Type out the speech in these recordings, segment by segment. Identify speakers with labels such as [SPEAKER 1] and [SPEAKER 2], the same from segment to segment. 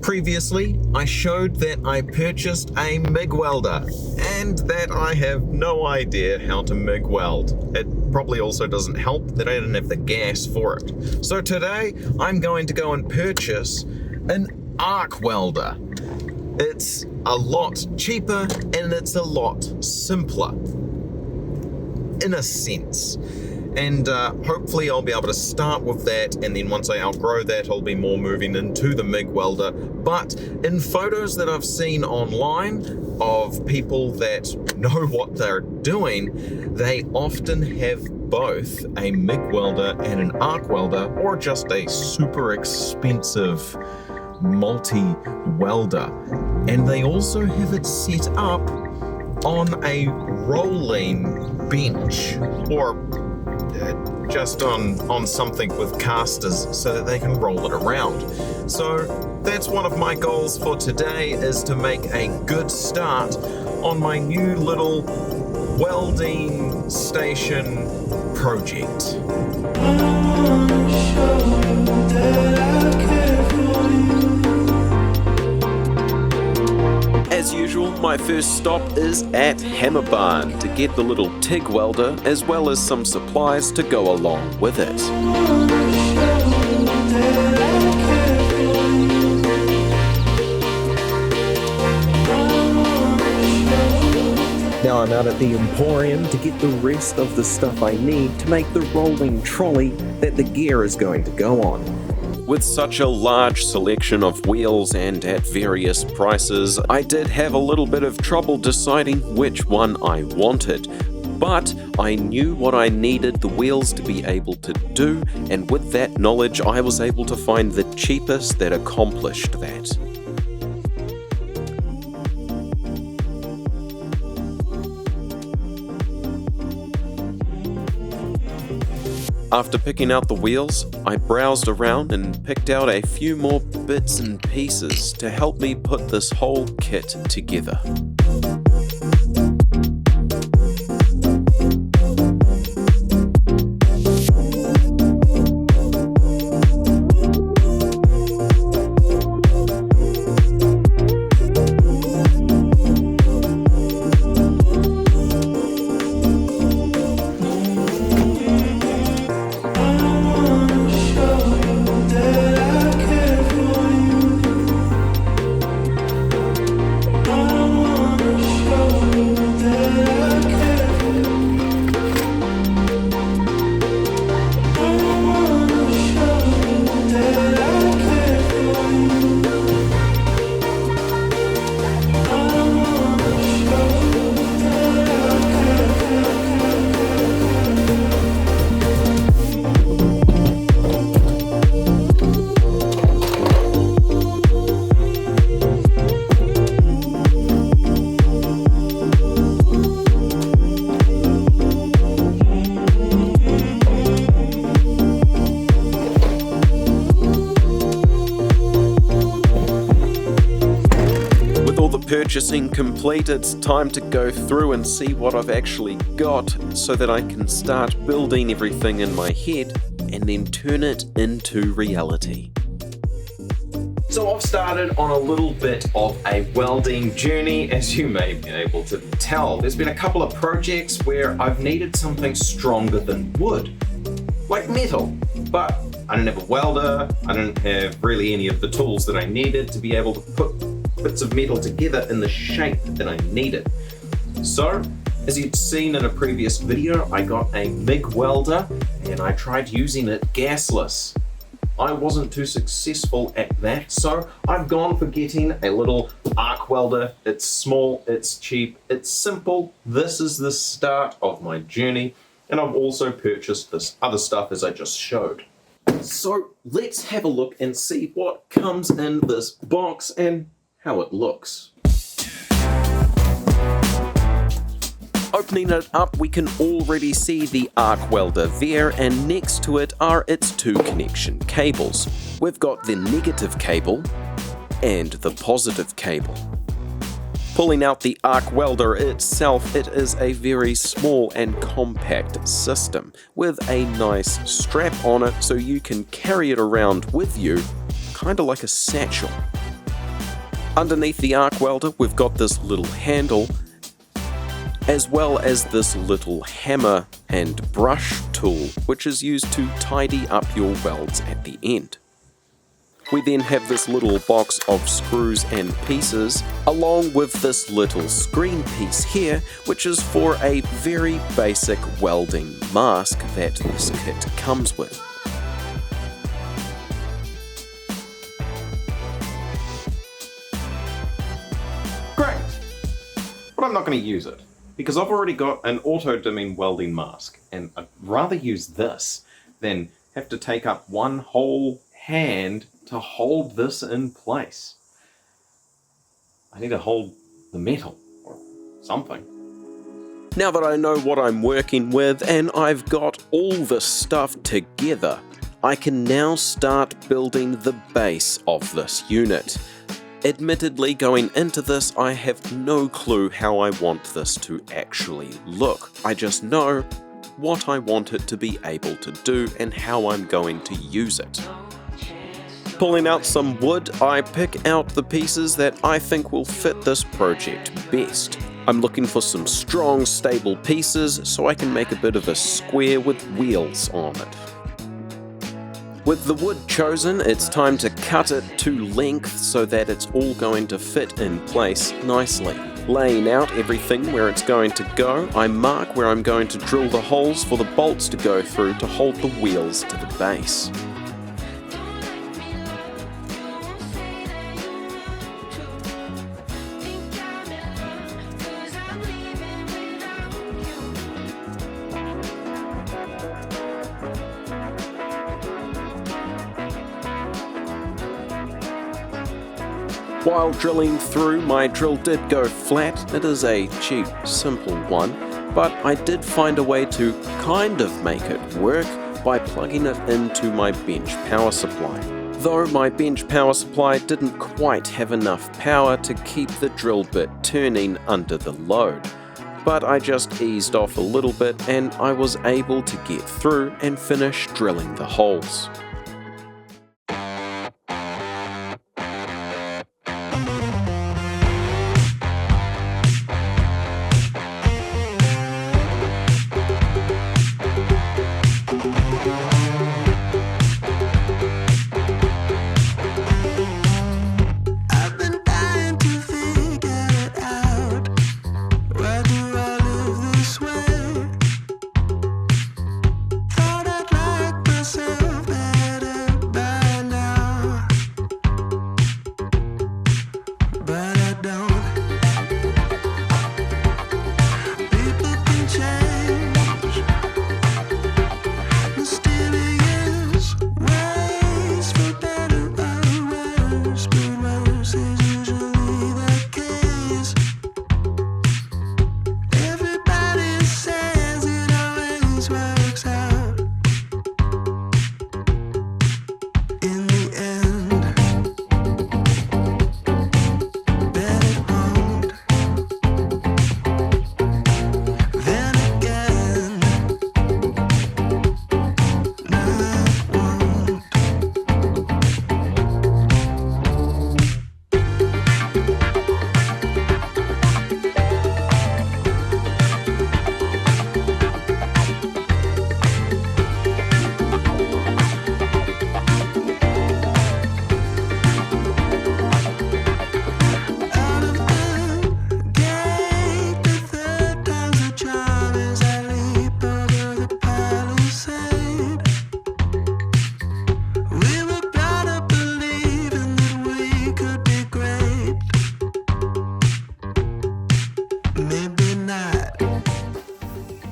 [SPEAKER 1] Previously, I showed that I purchased a MIG welder and that I have no idea how to MIG weld. It probably also doesn't help that I didn't have the gas for it. So today, I'm going to go and purchase an arc welder. It's a lot cheaper and it's a lot simpler, in a sense. And hopefully I'll be able to start with that, and then once I outgrow that, I'll be more moving into the MIG welder. But in photos that I've seen online of people that know what they're doing, they often have both a MIG welder and an arc welder, or just a super expensive multi-welder. And they also have it set up on a rolling bench, or just on something with casters so that they can roll it around. So that's one of my goals for today, is to make a good start on my new little welding station project.
[SPEAKER 2] As usual, my first stop is at Hammer Barn to get the little TIG welder as well as some supplies to go along with it. Now I'm out at the Emporium to get the rest of the stuff I need to make the rolling trolley that the gear is going to go on. With such a large selection of wheels and at various prices, I did have a little bit of trouble deciding which one I wanted. But I knew what I needed the wheels to be able to do, and with that knowledge I was able to find the cheapest that accomplished that. After picking out the wheels, I browsed around and picked out a few more bits and pieces to help me put this whole kit together. Purchasing complete, it's time to go through and see what I've actually got so that I can start building everything in my head and then turn it into reality. So I've started on a little bit of a welding journey, as you may be able to tell. There's been a couple of projects where I've needed something stronger than wood, like metal, but I didn't have a welder, I didn't have really any of the tools that I needed to be able to put bits of metal together in the shape that I needed. So, as you'd seen in a previous video, I got a MIG welder and I tried using it gasless. I wasn't too successful at that, so I've gone for getting a little arc welder. It's small, it's cheap, it's simple. This is the start of my journey, and I've also purchased this other stuff as I just showed. So let's have a look and see what comes in this box and how it looks. Opening it up, we can already see the arc welder there, and next to it are its two connection cables. We've got the negative cable and the positive cable. Pulling out the arc welder itself, it is a very small and compact system with a nice strap on it so you can carry it around with you, kind of like a satchel. Underneath the arc welder, we've got this little handle, as well as this little hammer and brush tool, which is used to tidy up your welds at the end. We then have this little box of screws and pieces, along with this little screen piece here, which is for a very basic welding mask that this kit comes with.
[SPEAKER 1] Great! But I'm not going to use it, because I've already got an auto-dimming welding mask, and I'd rather use this than have to take up one whole hand to hold this in place. I need to hold the metal or something.
[SPEAKER 2] Now that I know what I'm working with and I've got all the stuff together, I can now start building the base of this unit. Admittedly, going into this, I have no clue how I want this to actually look. I just know what I want it to be able to do and how I'm going to use it. Pulling out some wood, I pick out the pieces that I think will fit this project best. I'm looking for some strong, stable pieces so I can make a bit of a square with wheels on it. With the wood chosen, it's time to cut it to length so that it's all going to fit in place nicely. Laying out everything where it's going to go, I mark where I'm going to drill the holes for the bolts to go through to hold the wheels to the base. While drilling through, my drill did go flat. It is a cheap, simple one, but I did find a way to kind of make it work by plugging it into my bench power supply. Though my bench power supply didn't quite have enough power to keep the drill bit turning under the load. But I just eased off a little bit and I was able to get through and finish drilling the holes.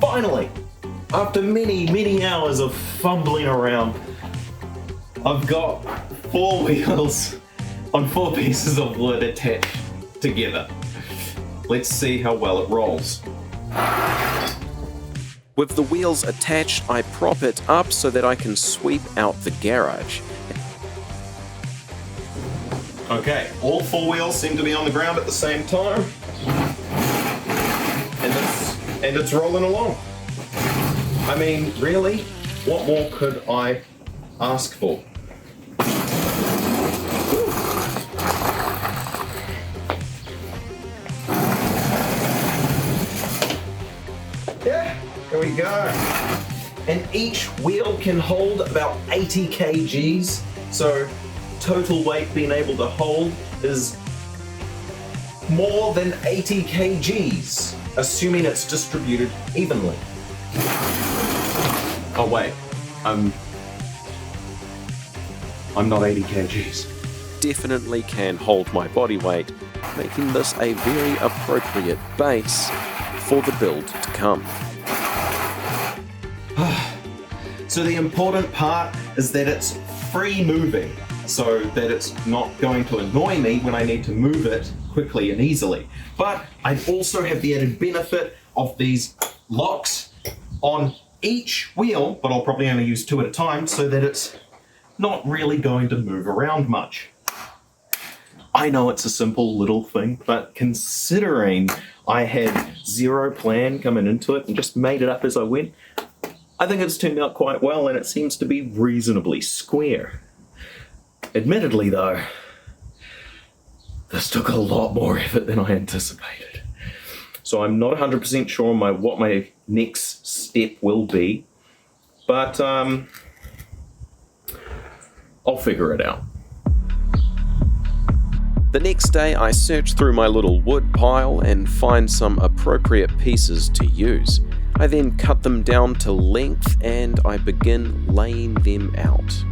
[SPEAKER 1] Finally, after many hours of fumbling around, I've got 4 wheels on 4 pieces of wood attached together. Let's see how well it rolls.
[SPEAKER 2] With the wheels attached, I prop it up so that I can sweep out the garage.
[SPEAKER 1] Okay, all 4 wheels seem to be on the ground at the same time. And it's rolling along. I mean, really, what more could I ask for? we go. And each wheel can hold about 80 kgs, so total weight being able to hold is more than 80 kgs, assuming it's distributed evenly. Oh wait, I'm not 80 kgs.
[SPEAKER 2] Definitely can hold my body weight, making this a very appropriate base for the build to come.
[SPEAKER 1] So the important part is that it's free moving, so that it's not going to annoy me when I need to move it quickly and easily. But I also have the added benefit of these locks on each wheel, but I'll probably only use 2 at a time, so that it's not really going to move around much. I know it's a simple little thing, but considering I had zero plan coming into it and just made it up as I went, I think it's turned out quite well, and it seems to be reasonably square. Admittedly though, this took a lot more effort than I anticipated. So I'm not 100% sure on what my next step will be, but I'll figure it out.
[SPEAKER 2] The next day I search through my little wood pile and find some appropriate pieces to use. I then cut them down to length and I begin laying them out.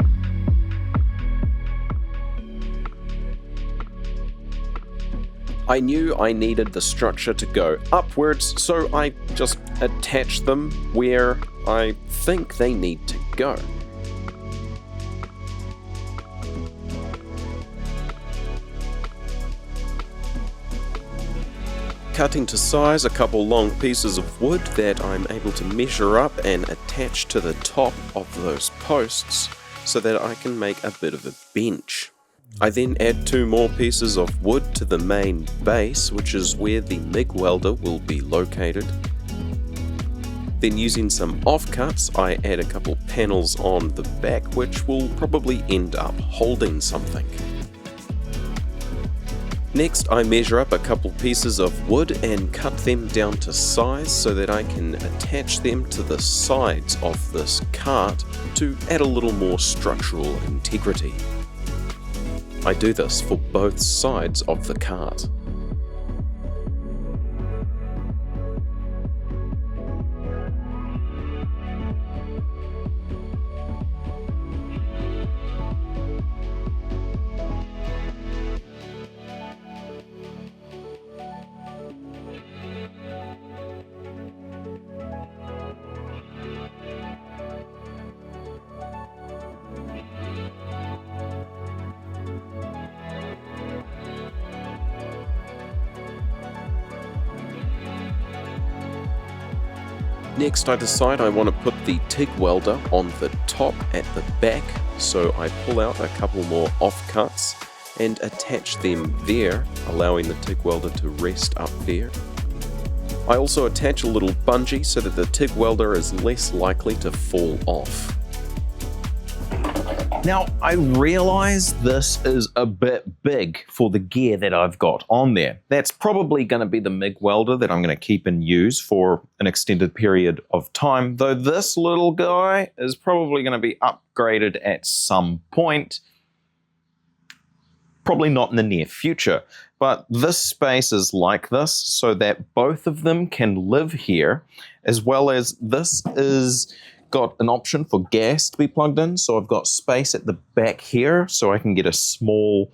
[SPEAKER 2] I knew I needed the structure to go upwards, so I just attach them where I think they need to go. Cutting to size a couple long pieces of wood that I'm able to measure up and attach to the top of those posts so that I can make a bit of a bench. I then add 2 more pieces of wood to the main base, which is where the MIG welder will be located. Then using some offcuts, I add a couple panels on the back, which will probably end up holding something. Next, I measure up a couple pieces of wood and cut them down to size so that I can attach them to the sides of this cart to add a little more structural integrity. I do this for both sides of the cart. Next, I decide I want to put the TIG welder on the top at the back, so I pull out a couple more offcuts and attach them there, allowing the TIG welder to rest up there. I also attach a little bungee so that the TIG welder is less likely to fall off.
[SPEAKER 1] Now, I realize this is a bit big for the gear that I've got on there. That's probably going to be the MIG welder that I'm going to keep in use for an extended period of time, though this little guy is probably going to be upgraded at some point. Probably not in the near future, but this space is like this so that both of them can live here, as well as this is got an option for gas to be plugged in, so I've got space at the back here so I can get a small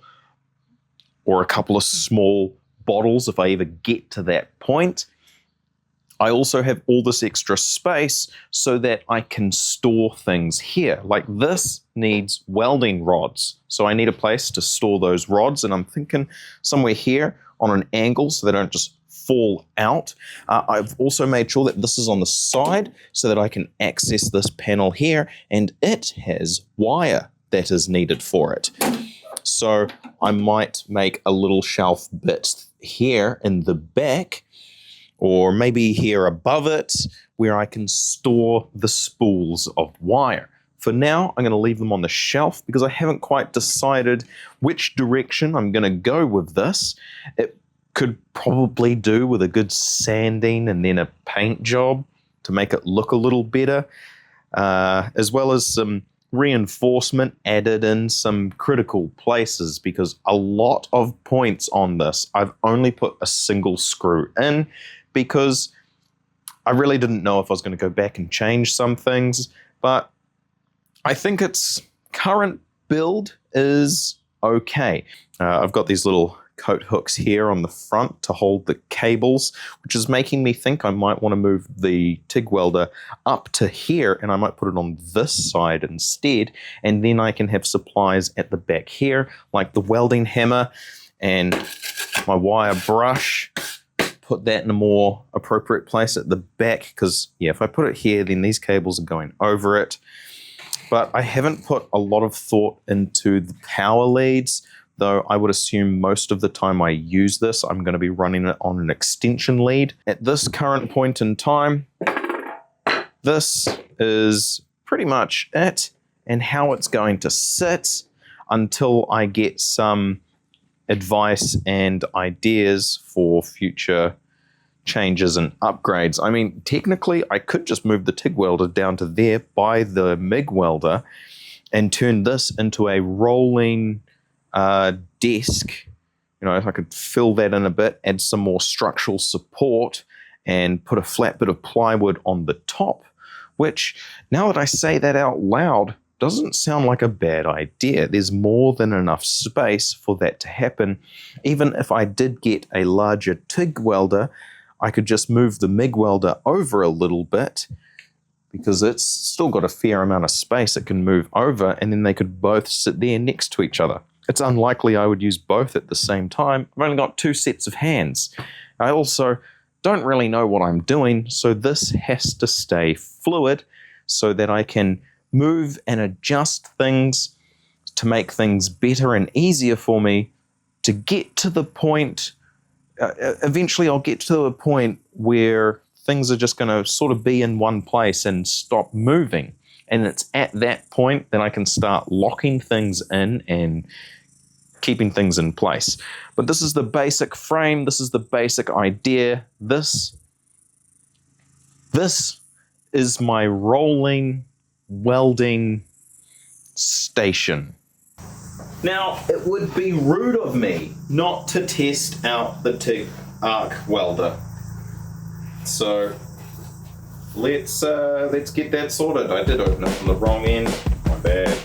[SPEAKER 1] or a couple of small bottles if I ever get to that point. I also have all this extra space so that I can store things here. Like this needs welding rods, so I need a place to store those rods, and I'm thinking somewhere here on an angle so they don't just fall out. I've also made sure that this is on the side so that I can access this panel here, and it has wire that is needed for it. So I might make a little shelf bit here in the back, or maybe here above it, where I can store the spools of wire. For now, I'm going to leave them on the shelf because I haven't quite decided which direction I'm going to go with this. It could probably do with a good sanding and then a paint job, to make it look a little better, as well as some reinforcement added in some critical places, because a lot of points on this I've only put a single screw in because I really didn't know if I was going to go back and change some things, but I think its current build is okay. I've got these little coat hooks here on the front to hold the cables, which is making me think I might want to move the TIG welder up to here, and I might put it on this side instead, and then I can have supplies at the back here, like the welding hammer and my wire brush. Put that in a more appropriate place at the back, because yeah, if I put it here, then these cables are going over it. But I haven't put a lot of thought into the power leads, though I would assume most of the time I use this, I'm going to be running it on an extension lead. At this current point in time, this is pretty much it and how it's going to sit until I get some advice and ideas for future changes and upgrades. I mean, technically, I could just move the TIG welder down to there by the MIG welder and turn this into a rolling desk. You know, if I could fill that in a bit, add some more structural support, and put a flat bit of plywood on the top, which, now that I say that out loud, doesn't sound like a bad idea. There's more than enough space for that to happen. Even if I did get a larger TIG welder, I could just move the MIG welder over a little bit, because it's still got a fair amount of space it can move over, and then they could both sit there next to each other. It's unlikely I would use both at the same time. I've only got 2 sets of hands. I also don't really know what I'm doing, so this has to stay fluid so that I can move and adjust things to make things better and easier for me to get to the point. Eventually I'll get to a point where things are just going to sort of be in one place and stop moving. And it's at that point that I can start locking things in and keeping things in place. But this is the basic frame. This is the basic idea. This is my rolling welding station. Now, it would be rude of me not to test out the TIG arc welder. So let's get that sorted. I did open it from the wrong end. My bad.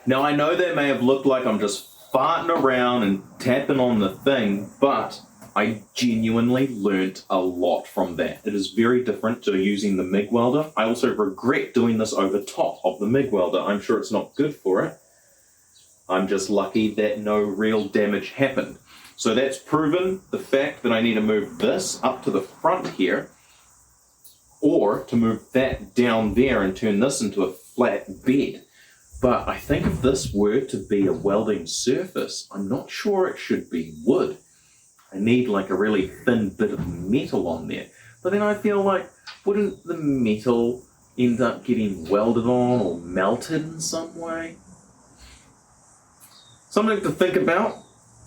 [SPEAKER 1] Now, I know that may have looked like I'm just farting around and tapping on the thing, but I genuinely learnt a lot from that. It is very different to using the MIG welder. I also regret doing this over top of the MIG welder. I'm sure it's not good for it. I'm just lucky that no real damage happened. So that's proven the fact that I need to move this up to the front here, or to move that down there and turn this into a flat bed. But I think if this were to be a welding surface, I'm not sure it should be wood. I need like a really thin bit of metal on there. But then I feel like, wouldn't the metal end up getting welded on or melted in some way? Something to think about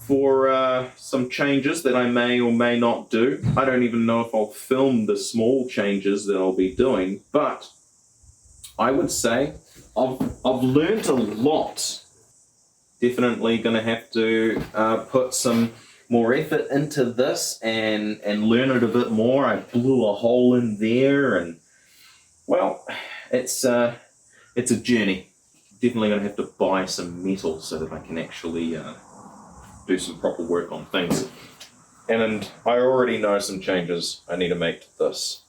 [SPEAKER 1] for some changes that I may or may not do. I don't even know if I'll film the small changes that I'll be doing, but I would say I've learned a lot. Definitely going to have to put some more effort into this and learn it a bit more. I blew a hole in there, and well, it's a journey. Definitely going to have to buy some metal so that I can actually do some proper work on things. And I already know some changes I need to make to this.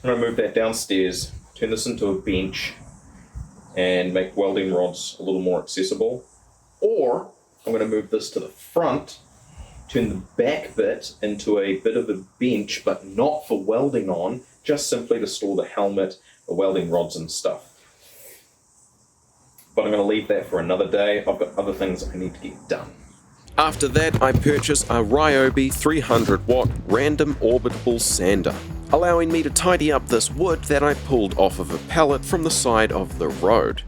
[SPEAKER 1] I'm going to move that downstairs, turn this into a bench, and make welding rods a little more accessible. Or I'm going to move this to the front, turn the back bit into a bit of a bench, but not for welding on, just simply to store the helmet, the welding rods and stuff. But I'm going to leave that for another day. I've got other things I need to get done.
[SPEAKER 2] After that, I purchased a Ryobi 300-watt random orbitable sander, allowing me to tidy up this wood that I pulled off of a pallet from the side of the road.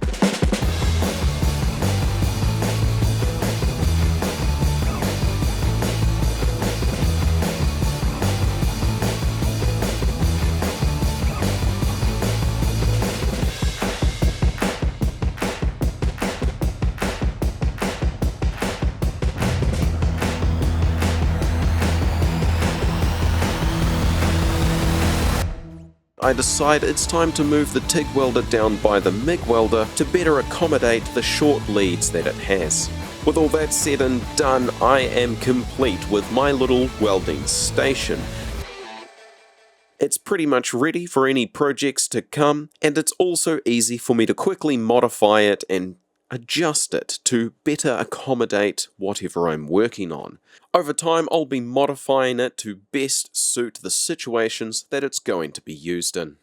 [SPEAKER 2] I decide it's time to move the TIG welder down by the MIG welder to better accommodate the short leads that it has. With all that said and done, I am complete with my little welding station. It's pretty much ready for any projects to come, and it's also easy for me to quickly modify it and adjust it to better accommodate whatever I'm working on. Over time, I'll be modifying it to best suit the situations that it's going to be used in.